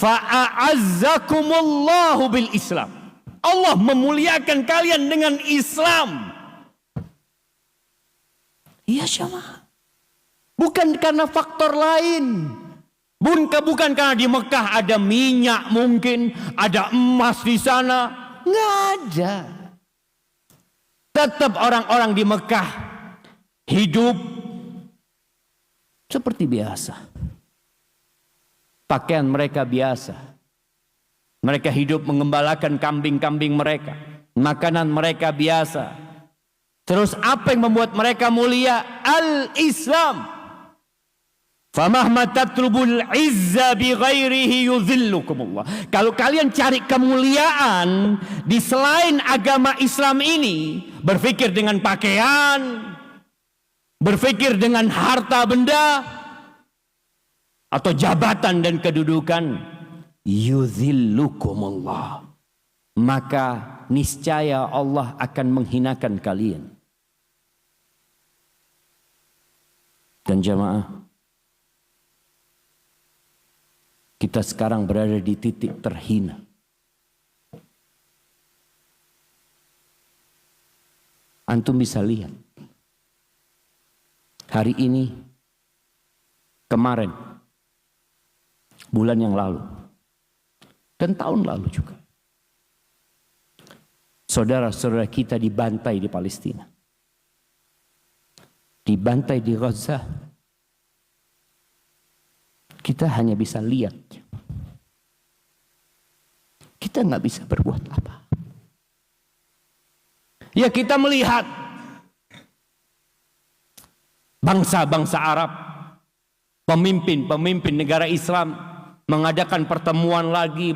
fa'a'azzakumullahu bil Islam. Allah memuliakan kalian dengan Islam. Iya jamaah. Bukan karena faktor lain. Bukan karena di Mekah ada minyak mungkin, ada emas di sana. Nggak ada. Tetap orang-orang di Mekah hidup seperti biasa. Pakaian mereka biasa. Mereka hidup mengembalakan kambing-kambing mereka. Makanan mereka biasa. Terus apa yang membuat mereka mulia? Al-Islam. Famahma tatlubul izza bi ghairihi yudhillukumullah. Kalau kalian cari kemuliaan di selain agama Islam ini, berpikir dengan pakaian, berpikir dengan harta benda atau jabatan dan kedudukan, yudhillukumullah, maka niscaya Allah akan menghinakan kalian. Dan jamaah, kita sekarang berada di titik terhina. Antum bisa lihat. Hari ini, kemarin, bulan yang lalu, dan tahun lalu juga. Saudara-saudara kita dibantai di Palestina. Dibantai di Gaza. Kita hanya bisa lihat. Kita nggak bisa berbuat apa. Ya kita melihat bangsa-bangsa Arab, pemimpin negara Islam mengadakan pertemuan lagi,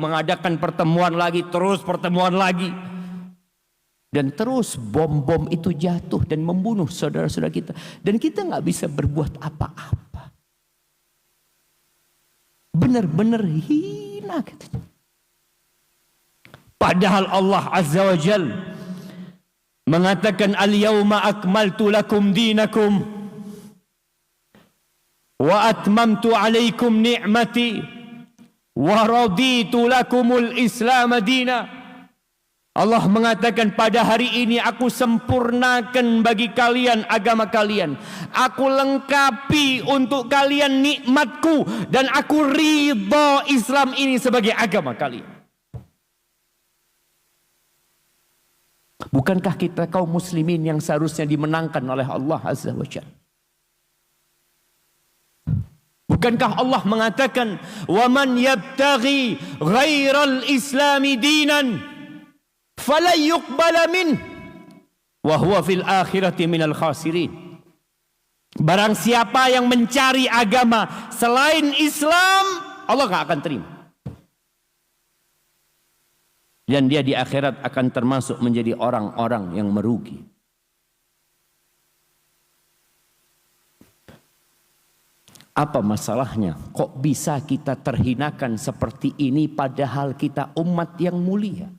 terus pertemuan lagi. Dan terus bom-bom itu jatuh dan membunuh saudara-saudara kita. Dan kita nggak bisa berbuat apa-apa. Benar-benar hina katanya. Padahal Allah Azza wa Jal mengatakan al-yawma akmaltu lakum dinakum wa atmamtu alaikum ni'mati wa raditu lakumul Islam dina. Allah mengatakan pada hari ini aku sempurnakan bagi kalian agama kalian. Aku lengkapi untuk kalian nikmatku. Dan aku ridha Islam ini sebagai agama kalian. Bukankah kita kaum muslimin yang seharusnya dimenangkan oleh Allah Azza wa Jalla? Bukankah Allah mengatakan وَمَنْ يَبْتَغِي غَيْرَ الْإِسْلَامِ دِينًا فَلَنْ يُقْبَلَ مِنْهُ وَهُوَ فِي الْآخِرَةِ مِنَ الْخَاسِرِينَ. Barang siapa yang mencari agama selain Islam, Allah gak akan terima. Dan dia di akhirat akan termasuk menjadi orang-orang yang merugi. Apa masalahnya? Kok bisa kita terhinakan seperti ini padahal kita umat yang mulia?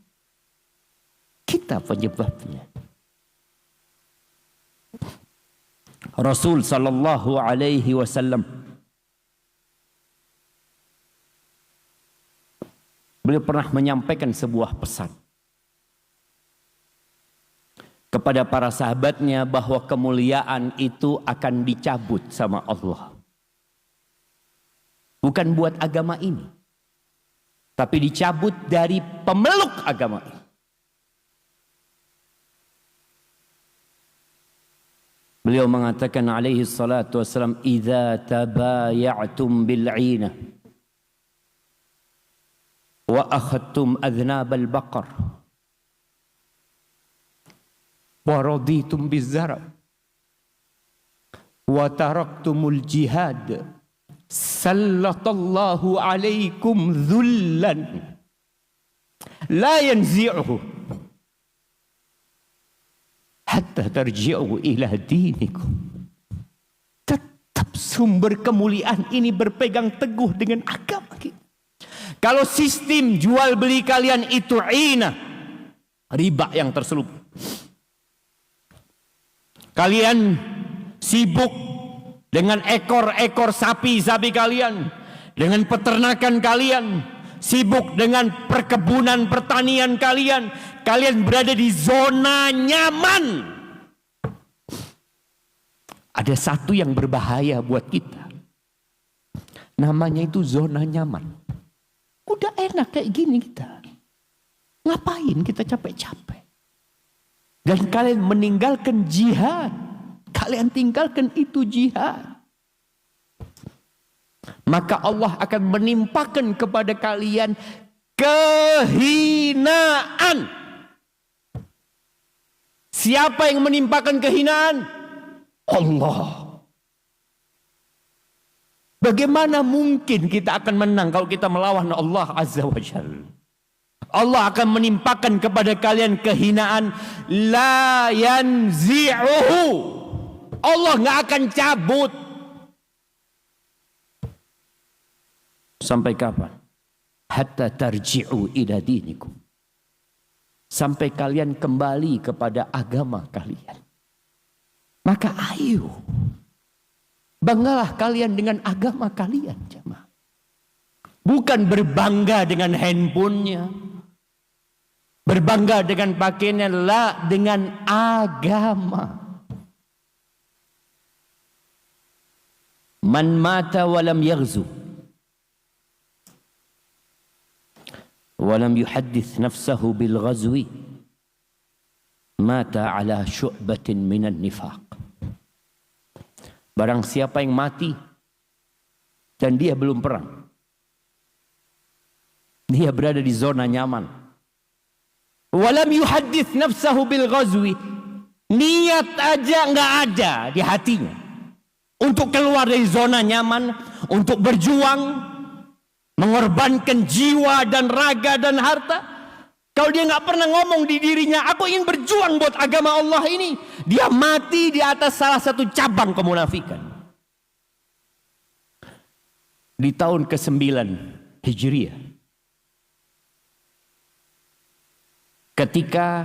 Kita penyebabnya. Rasul sallallahu alaihi wasallam beliau pernah menyampaikan sebuah pesan kepada para sahabatnya bahwa kemuliaan itu akan dicabut sama Allah. Bukan buat agama ini, tapi dicabut dari pemeluk agama ini. Beliau mengatakan alaihi salatu wassalam, "Idza tabaya'tum bil'ina wa akhadtum adhnab al-baqar wa raditum biz-zar' wa taraktumul jihad sallatallahu alaikum dhullan la yanzi'uhu hatta tarji'u ila dinikum." Tetap sumber kemuliaan ini berpegang teguh dengan agama kita. Kalau sistem jual beli kalian itu ina, riba yang terselubung, kalian sibuk dengan ekor-ekor sapi-sapi kalian, dengan peternakan kalian, sibuk dengan perkebunan pertanian kalian. Kalian berada di zona nyaman. Ada satu yang berbahaya buat kita. Namanya itu zona nyaman. Udah enak kayak gini kita. Ngapain kita capek-capek? Dan kalian meninggalkan jihad. Kalian tinggalkan itu jihad. Maka Allah akan menimpakan kepada kalian kehinaan. Siapa yang menimpakan kehinaan? Allah. Bagaimana mungkin kita akan menang kalau kita melawan Allah Azza wa Jalla? Allah akan menimpakan kepada kalian kehinaan. La yanzi'uhu. Allah nggak akan cabut. Sampai kapan? Hatta tarji'u ila dinikum. Sampai kalian kembali kepada agama kalian. Maka ayo. Banggalah kalian dengan agama kalian, jemaah. Bukan berbangga dengan handphonenya. Berbangga dengan pakaiannya, la, dengan agama. Man mata walam yaghzu. Walam yuhaddits nafsahu bil ghazwi. Mata ala syu'batin minan nifaq. Barang siapa yang mati dan dia belum perang, dia berada di zona nyaman. Walam yuhaddits nafsahu bil ghazwi. Niat aja nggak ada di hatinya untuk keluar dari zona nyaman, untuk berjuang, mengorbankan jiwa dan raga dan harta. Kalau dia nggak pernah ngomong di dirinya, aku ingin berjuang buat agama Allah ini, dia mati di atas salah satu cabang kemunafikan. Di tahun ke-9 Hijriah, ketika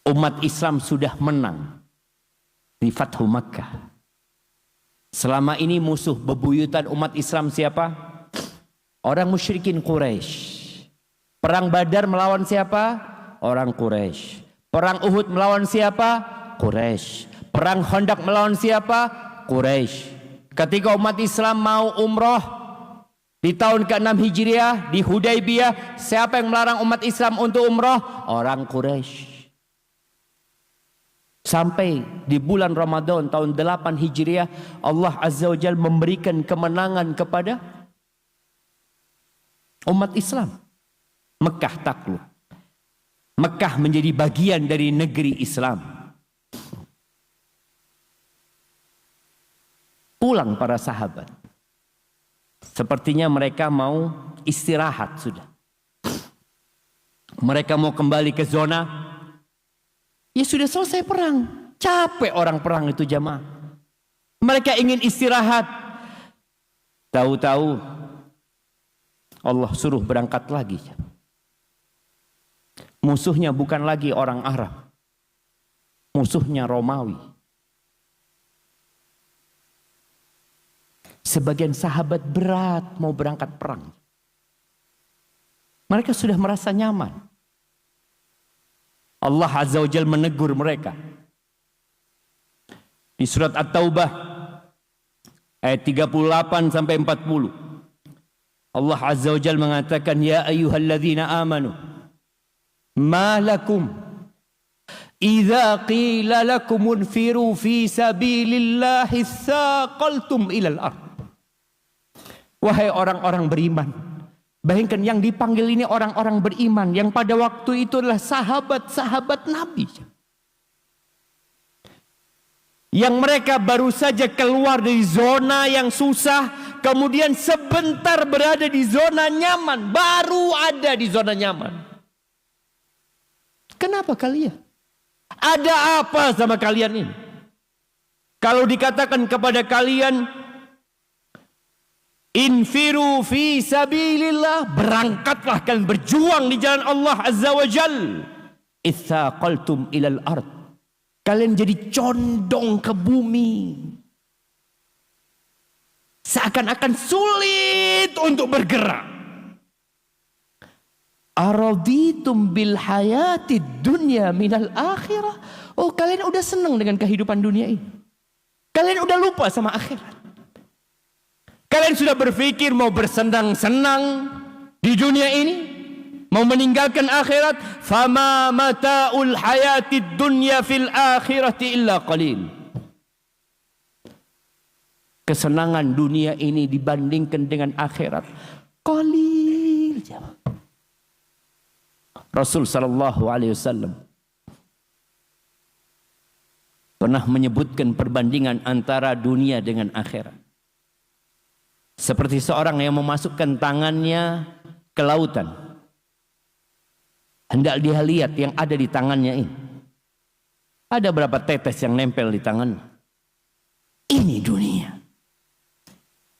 umat Islam sudah menang di Fathu Makkah. Selama ini musuh bebuyutan umat Islam siapa? Orang musyrikin Quraisy. Perang Badar melawan siapa? Orang Quraisy. Perang Uhud melawan siapa? Quraisy. Perang Khandaq melawan siapa? Quraisy. Ketika umat Islam mau umroh di tahun ke-6 Hijriah di Hudaybiyah, siapa yang melarang umat Islam untuk umroh? Orang Quraisy. Sampai di bulan Ramadan tahun 8 Hijriah, Allah Azza wa Jalla memberikan kemenangan kepada umat Islam. Mekah takluk. Mekah menjadi bagian dari negeri Islam. Pulang para sahabat. Sepertinya mereka mau istirahat sudah. Mereka mau kembali ke zona. Ya sudah selesai perang. Capek orang perang itu, jamaah. Mereka ingin istirahat. Tahu-tahu Allah suruh berangkat lagi. Musuhnya bukan lagi orang Arab. Musuhnya Romawi. Sebagian sahabat berat mau berangkat perang. Mereka sudah merasa nyaman. Allah Azza wa Jalla menegur mereka. Di surat At-Taubah ayat 38 sampai 40. Allah Azza wa Jalla mengatakan, ya ayyuhalladzina amanu ma lakum idza qila lakum unfiru fi sabilillahi tsaqaltum ilal ard. Wahai orang-orang beriman, bayangkan yang dipanggil ini orang-orang beriman yang pada waktu itu adalah sahabat-sahabat Nabi. Yang mereka baru saja keluar dari zona yang susah, kemudian sebentar berada di zona nyaman, baru ada di zona nyaman. Kenapa kalian? Ada apa sama kalian ini? Kalau dikatakan kepada kalian, infiru fi sabilillah, berangkatlah kalian berjuang di jalan Allah Azza wa Jal. Itsaqaltum ilal ard, kalian jadi condong ke bumi. seakan-akan sulit untuk bergerak. Araditum bil hayatid dunya minal akhirah. Oh, kalian udah senang dengan kehidupan dunia ini. Kalian udah lupa sama akhirat. Kalian sudah berpikir mau bersenang-senang di dunia ini, mau meninggalkan akhirat. Fama mata'ul hayatid dunya fil akhirati illa qalil. Kesenangan dunia ini dibandingkan dengan akhirat qalil. Rasul sallallahu alaihi wasallam pernah menyebutkan perbandingan antara dunia dengan akhirat. Seperti seorang yang memasukkan tangannya ke lautan. Hendak dia lihat yang ada di tangannya ini. Ada berapa tetes yang nempel di tangannya. Ini dunia.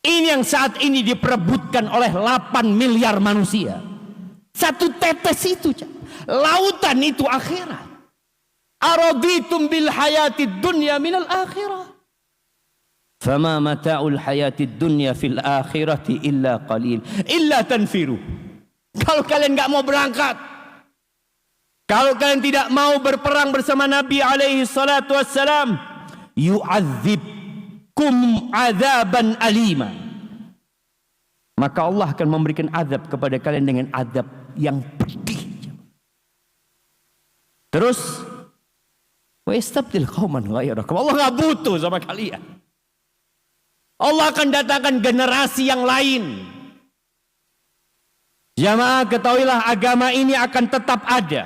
Ini yang saat ini diperebutkan oleh 8 miliar manusia. Satu tetes itu. Lautan itu akhirat. Araditum bil hayatid dunya minal akhirah. Fama mata'ul hayatid dunya fil akhirati illa qalil. Illa tanfiru. Kalau kalian gak mau berangkat, kalau kalian tidak mau berperang bersama Nabi alaihi salatu wassalam, yu'adzibkum azaban alima. Maka Allah akan memberikan azab kepada kalian dengan azab yang pedih. Terus, wa istabdil qauman ghairakum. Allah gak butuh sama kalian. Allah akan datangkan generasi yang lain. Jamaah, ketahuilah agama ini akan tetap ada.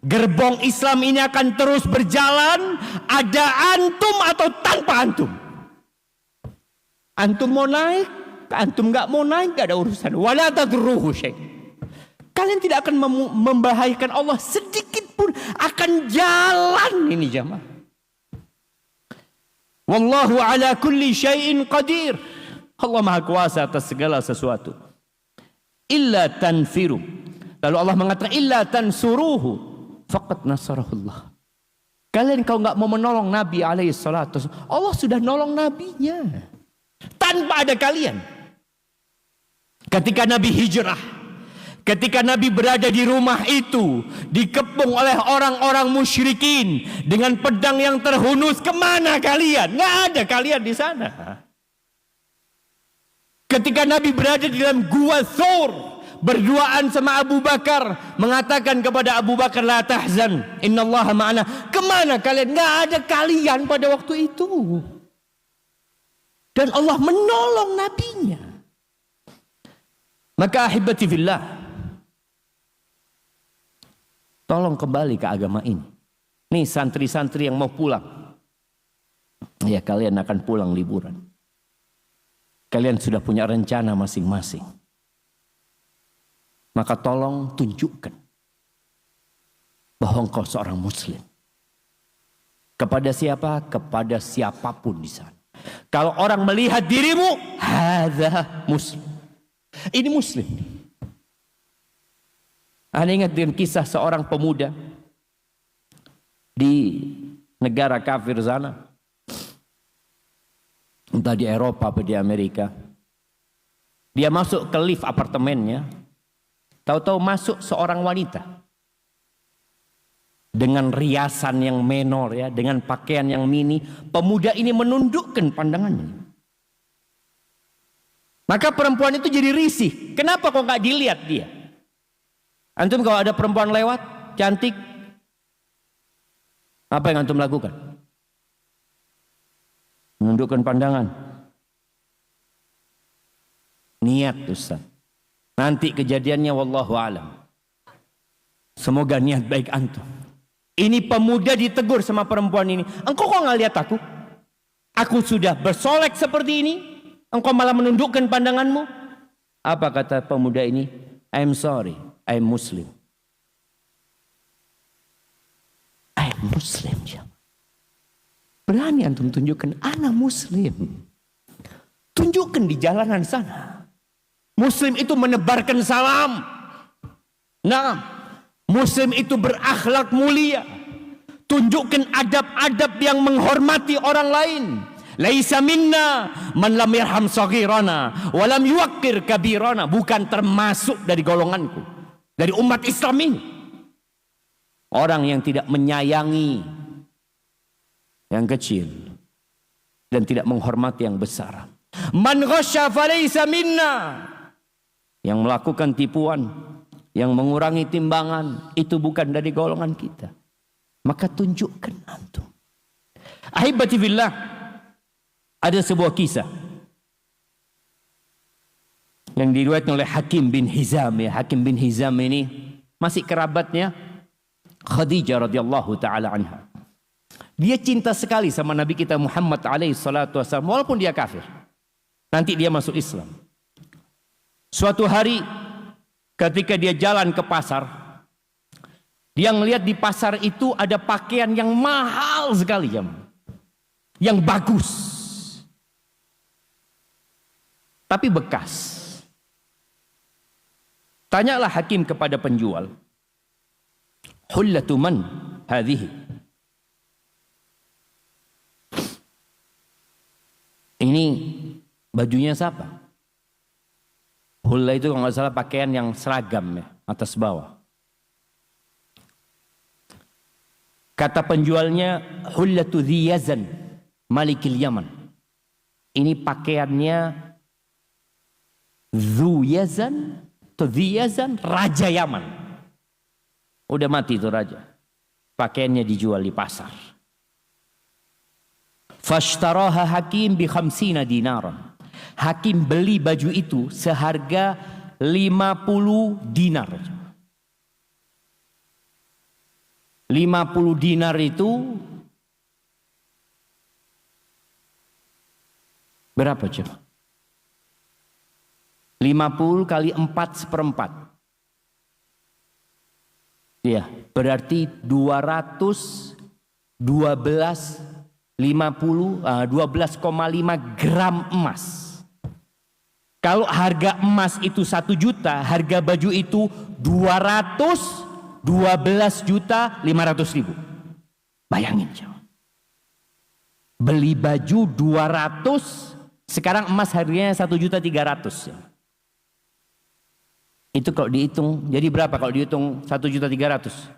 Gerbong Islam ini akan terus berjalan. Ada antum atau tanpa antum. Antum mau naik, antum gak mau naik, gak ada urusan. Wala tadruhu syai'. Kalian tidak akan membahayakan Allah sedikit pun. Akan jalan ini jamaah. Wallahu ala kulli syai'in qadir. Allah Maha Kuasa atas segala sesuatu. Illa tanfiru. Lalu Allah mengatakan illa tansuruhu faqad nasarahullah. Kalian kalau nggak mau menolong Nabi alaihi salatu, Allah sudah nolong nabinya. Tanpa ada kalian. Ketika Nabi hijrah, ketika Nabi berada di rumah itu, dikepung oleh orang-orang musyrikin dengan pedang yang terhunus, kemana kalian? Nggak ada kalian di sana. Ketika Nabi berada di dalam gua Thur, berduaan sama Abu Bakar, mengatakan kepada Abu Bakar, la tahzan, innallaha ma'ana. Kemana kalian? Nggak ada kalian pada waktu itu. Dan Allah menolong nabinya. Maka ahibati fillah, tolong kembali ke agama ini. Nih santri-santri yang mau pulang. Ya, kalian akan pulang liburan. Kalian sudah punya rencana masing-masing. Maka tolong tunjukkan bahwa engkau seorang muslim. Kepada siapa? Kepada siapapun di sana. Kalau orang melihat dirimu, hadza muslim. Ini muslim. Anda ingat dengan kisah seorang pemuda di negara kafir sana, entah di Eropa atau di Amerika. Dia masuk ke lift apartemennya, tahu-tahu masuk seorang wanita dengan riasan yang menor, ya, dengan pakaian yang mini. Pemuda ini menundukkan pandangannya. Maka perempuan itu jadi risih. Kenapa kok nggak dilihat dia? Antum kalau ada perempuan lewat, cantik, apa yang antum lakukan? Menundukkan pandangan. Niat, Ustaz. Nanti kejadiannya wallahu alam. Semoga niat baik antum. Ini pemuda ditegur sama perempuan ini. Engkau kok nggak lihat aku? Aku sudah bersolek seperti ini. Engkau malah menundukkan pandanganmu. Apa kata pemuda ini? I'm sorry, I'm Muslim. I'm Muslim. Berani antum tunjukkan, ana Muslim. Tunjukkan di jalanan sana. Muslim itu menebarkan salam. Nah, Muslim itu berakhlak mulia. Tunjukkan adab-adab yang menghormati orang lain. Laisa minna man lam yarham saghirana wa lam yuwaqqir kabirana. Bukan termasuk dari golonganku, dari umat Islam ini, orang yang tidak menyayangi yang kecil dan tidak menghormati yang besar. Man ghasya falaysa minna. Yang melakukan tipuan, yang mengurangi timbangan, itu bukan dari golongan kita. Maka tunjukkan antum. Ahibati fillah, ada sebuah kisah yang diriwayatkan oleh Hakim bin Hizam. Ya, Hakim bin Hizam ini masih kerabatnya Khadijah radhiyallahu taala anha. Dia cinta sekali sama Nabi kita Muhammad alaihi salatu wasallam walaupun dia kafir. Nanti dia masuk Islam. Suatu hari ketika dia jalan ke pasar, dia ngelihat di pasar itu ada pakaian yang mahal sekali, yang bagus, tapi bekas. Tanyalah Hakim kepada penjual, hullatu man hadhihi? Ini bajunya siapa? Hulla itu kalau nggak salah pakaian yang seragam, ya, atas bawah. Kata penjualnya, hullatu Dhi Yazan Malikil Yaman. Ini pakaiannya Dhu Yazan atau Dhi Yazan, Raja Yaman. Udah mati itu raja. Pakaiannya dijual di pasar. Fashtaraha Hakim bi 50 dinaran. Hakim beli baju itu seharga 50 dinar. 50 dinar itu berapa coba? 50 kali 4/4. Ya, berarti 12,5 gram emas. Kalau harga emas itu 1 juta, harga baju itu 212.500.000. Bayangin, beli baju 200, sekarang emas harganya 1.300.000. Itu kalau dihitung, jadi berapa kalau dihitung 1.300.000?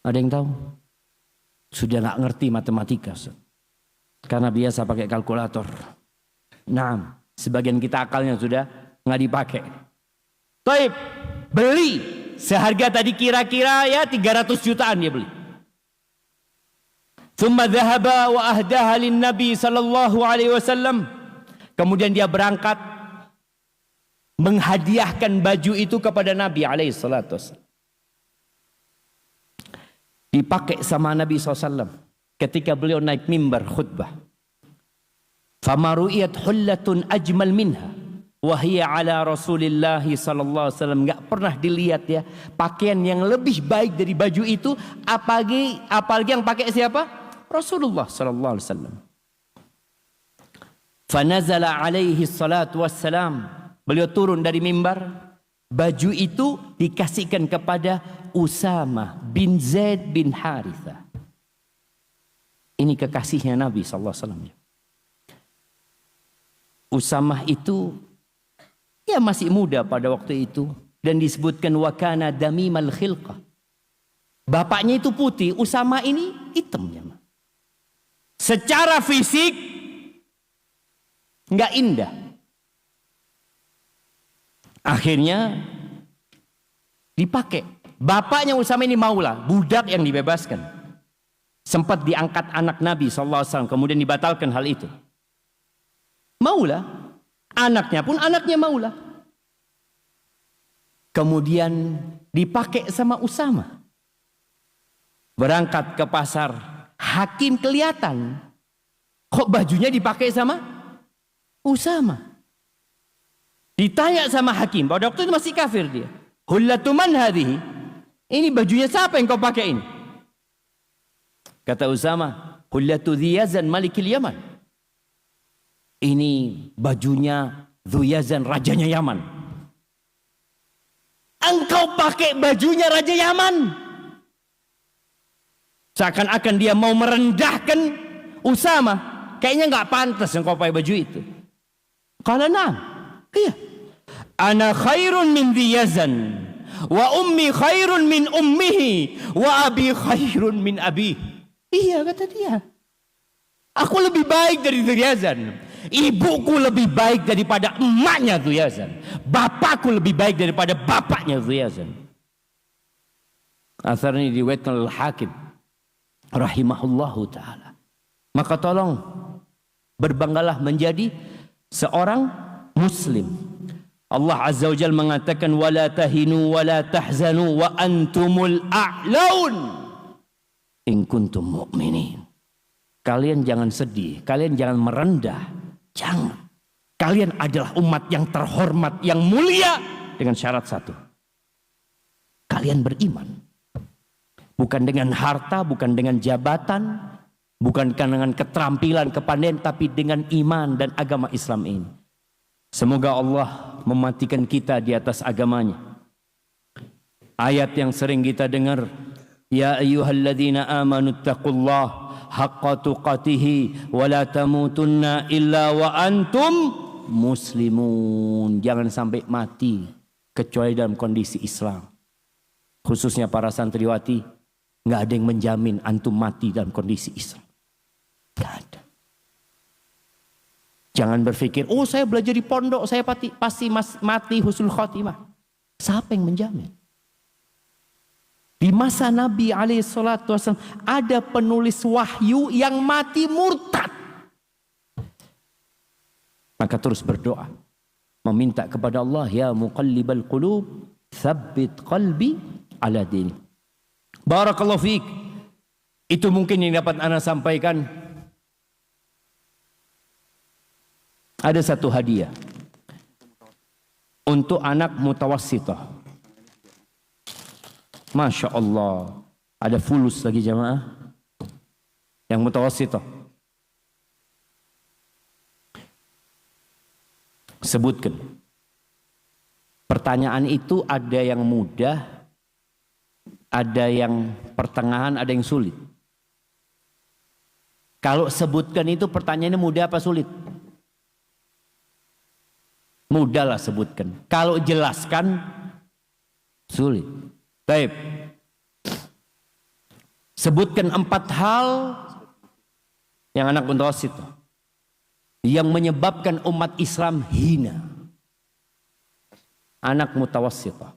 Ada yang tahu? Sudah nggak ngerti matematika, karena biasa pakai kalkulator. Nah, sebagian kita akalnya sudah nggak dipakai. Taib, beli seharga tadi kira-kira ya 300 jutaan dia beli. Tsumma dhahaba wa ahdaha lin Nabi sallallahu alaihi wasallam. Kemudian dia berangkat menghadiahkan baju itu kepada Nabi alaihi salatu wasallam. Dipakai sama Nabi SAW ketika beliau naik mimbar khutbah. Fama ru'iyat hullatun ajmal minha wa hiya ala Rasulillah sallallahu alaihi wasallam. Enggak pernah dilihat ya pakaian yang lebih baik dari baju itu, apalagi yang pakai siapa? Rasulullah sallallahu alaihi wasallam. Fanazala alaihi salatu wassalam. Beliau turun dari mimbar, baju itu dikasihkan kepada Usama bin Zaid bin Harithah. Ini kekasihnya Nabi sallallahu alaihi wasallam. Usamah itu ya masih muda pada waktu itu dan disebutkan wakana damimal khilqah. Bapaknya itu putih, Usamah ini hitam ya. Secara fisik nggak indah. Akhirnya dipakai. Bapaknya Usamah ini Maula, budak yang dibebaskan. Sempat diangkat anak Nabi SAW, kemudian dibatalkan hal itu. Maula, anaknya pun anaknya Maula. Kemudian dipakai sama Usama. Berangkat ke pasar, Hakim kelihatan. Kok bajunya dipakai sama Usama? Ditanya sama Hakim, pada waktu itu masih kafir dia. Hullatu man hadhihi? Ini bajunya siapa yang kau pakai ini? Kata Usama, hullatu Dhi Yazan Malikil Yaman. Ini bajunya Dhu Yazan, rajanya Yaman. Engkau pakai bajunya Raja Yaman. Seakan-akan dia mau merendahkan Usama, kayaknya nggak pantas yang kau pakai baju itu. Qala na'am. Iya. Ana khairun min Yazan. Wa ummi khairun min ummihi. Wa abi khairun min abi. Iya, kata dia. Aku lebih baik dari Yazan. Ibuku lebih baik daripada emaknya Yazan. Bapakku lebih baik daripada bapaknya Yazan. Asar ini diriwayatkan oleh Hakim rahimahullahu taala. Maka tolong berbanggalah menjadi seorang muslim. Allah Azza wa Jalla mengatakan wala tahinu wala tahzanu wa antumul a'laun in kuntum mu'minin. Kalian jangan sedih, kalian jangan merendah. Jangan. Kalian adalah umat yang terhormat, yang mulia dengan syarat satu. Kalian beriman. Bukan dengan harta, bukan dengan jabatan, bukan dengan keterampilan, kepandaian, tapi dengan iman dan agama Islam ini. Semoga Allah mematikan kita di atas agamanya. Ayat yang sering kita dengar, ya ayyuhalladzina amanu taqullaha haqqa tuqatihi wa la tamutunna illa wa antum muslimun. Jangan sampai mati kecuali dalam kondisi Islam. Khususnya para santriwati, nggak ada yang menjamin antum mati dalam kondisi Islam. Nggak ada. Jangan berpikir, oh saya belajar di pondok, saya pasti mati husnul khotimah. Siapa yang menjamin? Di masa Nabi SAW ada penulis wahyu yang mati murtad. Maka terus berdoa. Meminta kepada Allah, ya muqallibal qulub, tsabbit qalbi ala dini. Barakallahu fiik. Itu mungkin yang dapat ana sampaikan. Ada satu hadiah untuk anak mutawassithah. Masya Allah. Ada fulus lagi jamaah yang mutawassithah. Sebutkan. Pertanyaan itu ada yang mudah, ada yang pertengahan, ada yang sulit. Kalau sebutkan itu pertanyaannya mudah apa sulit? Mudahlah sebutkan. Kalau jelaskan sulit. Baik. Sebutkan 4 hal yang anak mutawassithah yang menyebabkan umat Islam hina. Anak mutawassithah.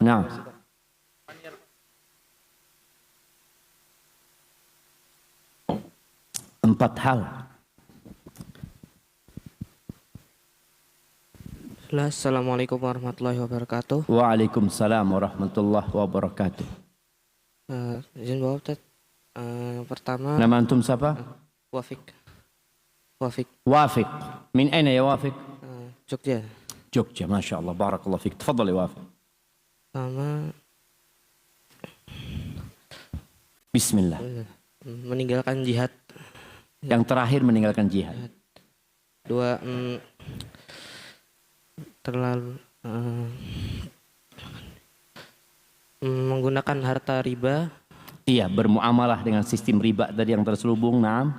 Nah, 4 hal. Assalamualaikum warahmatullahi wabarakatuh. Waalaikumsalam warahmatullahi wabarakatuh. Izin Bapak Ustaz. Pertama, Nama antum siapa? Wafik. Wafiq. Min aina ya Wafiq? Jogja. Jogja, Masya Allah. Barakallahu fiik. Tafadhal ya Wafiq. Pertama, Bismillah. meninggalkan jihad. Yang terakhir meninggalkan jihad. 2, terlalu menggunakan harta riba. Iya, bermuamalah dengan sistem riba tadi yang terselubung. Naam.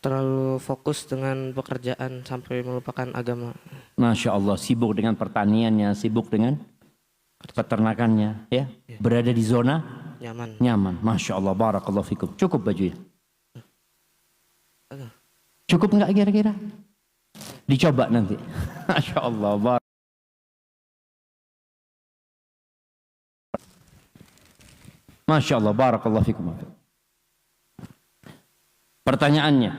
Terlalu fokus dengan pekerjaan sampai melupakan agama. Masya Allah, sibuk dengan pertaniannya, sibuk dengan peternakannya, ya. Berada di zona nyaman. Masya Allah, barakallahu fikum. Cukup bajunya? Cukup nggak kira-kira? Dicoba nanti. Masya Allah. Masya Allah, barakallahu fikum. Pertanyaannya,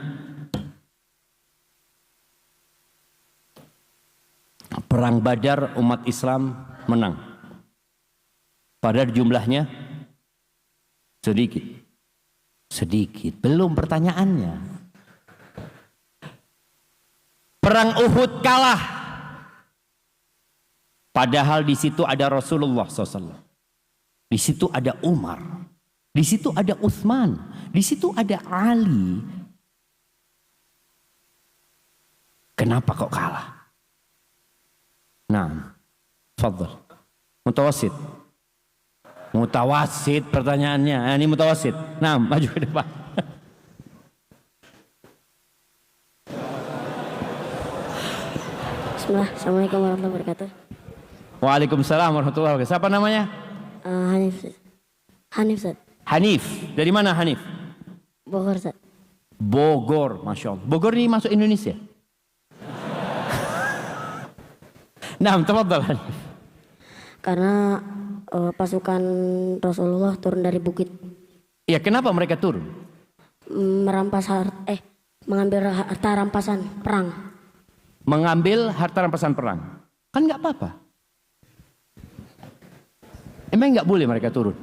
perang Badar umat Islam menang. Padahal jumlahnya sedikit. Belum pertanyaannya. Perang Uhud kalah. Padahal di situ ada Rasulullah SAW. Di situ ada Umar. Di situ ada Utsman. Di situ ada Ali. Kenapa kok kalah? Nah, tafadhal. Mutawassit. Mutawasid pertanyaannya. Ini mutawasid. Nah, maju ke depan. Bismillah. Assalamualaikum warahmatullahi wabarakatuh. Waalaikumsalam warahmatullahi wabarakatuh. Siapa namanya? Hanif. Hanif Ustaz. Hanif. Dari mana Hanif? Bogor Ustaz. Bogor, Masya Allah. Bogor ini masuk Indonesia? Nah, tafadhal Hanif. Karena pasukan Rasulullah turun dari bukit, Ya, kenapa mereka turun? mengambil harta rampasan perang. Mengambil harta rampasan perang. Kan nggak apa-apa. Emang nggak boleh mereka turun?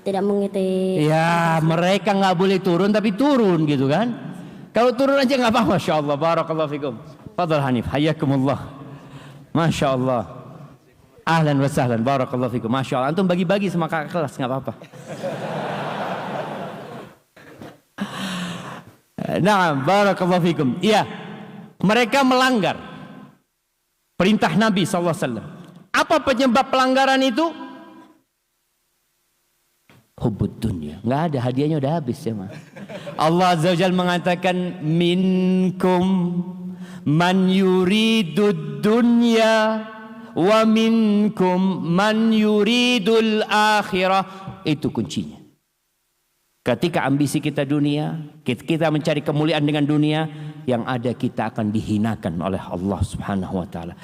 Tidak mengikuti. Ya, mereka nggak boleh turun tapi turun gitu kan? Kalau turun aja nggak apa-apa. Masya Allah. Barakallahu fikum. Fadhal Hanif. Hayyakumullah. Masya Allah. Ahlan wa sahlan. Barakallahu fikum. Masya Allah. Antum bagi-bagi sama kakak kelas nggak apa-apa. Nah, barakallahu fikum. Iya, mereka melanggar perintah Nabi SAW. Apa penyebab pelanggaran itu? Hubbud dunya. Nggak ada, hadiahnya udah habis ya mah. Allah Azza wa Jalla mengatakan minkum man yuridud dunya wa minkum man yuridul akhirah. Itu kuncinya. Ketika ambisi kita dunia, kita mencari kemuliaan dengan dunia, yang ada kita akan dihinakan oleh Allah Subhanahu wa taala.